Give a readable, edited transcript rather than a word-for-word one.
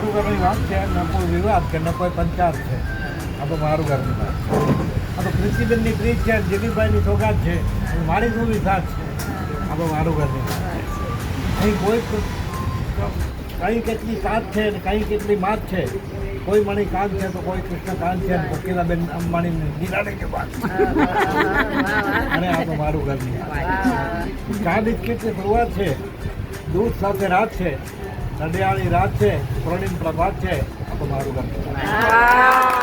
મારું ઘરની વાત છે, ન કોઈ વિવાદ કે ન કોઈ પંચાયત છે. આ તો મારું ઘરની વાત. આ તો પ્રિન્સિપલની પ્રીત છે, જગીરભાઈની સોગાત છે, મારી શું વિશ્વાસ છે. આ તો મારું ઘરની વાત. અહીં કોઈ કઈ કેટલી કાચ છે ને કઈ કેટલી માત છે. કોઈ મણી કાંત છે તો કોઈ કૃષ્ણકાંત છે ને કોકિલાબેન અંબાણી નિરાણી કે વાત. અને આ તો મારું ઘરની વાત. ચા બિસ્કીટની શરૂઆત છે, દૂધ સાથે રાત છે, નડિયાળી રાત છે, સ્વર્ણિમ પ્રભાત છે. આ તો મારું ઘર.